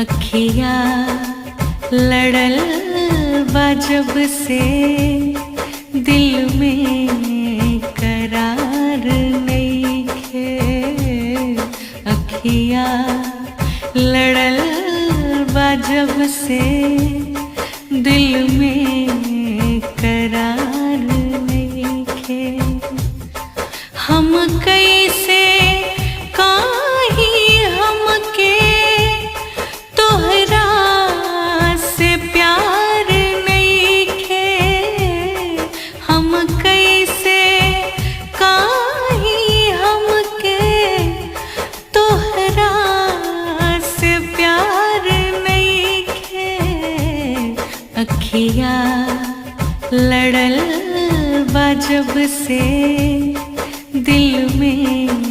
अखिया लड़ल बा जब से दिल में करार नइखे। अखिया लड़ल बा जब से दिल में करार नइखे। हम कैसे काही हमके तोहरा से प्यार नइखे। हम कैसे काही हमके तोहरा से प्यार नइखे। अखिया लड़ल बा जब से दिल में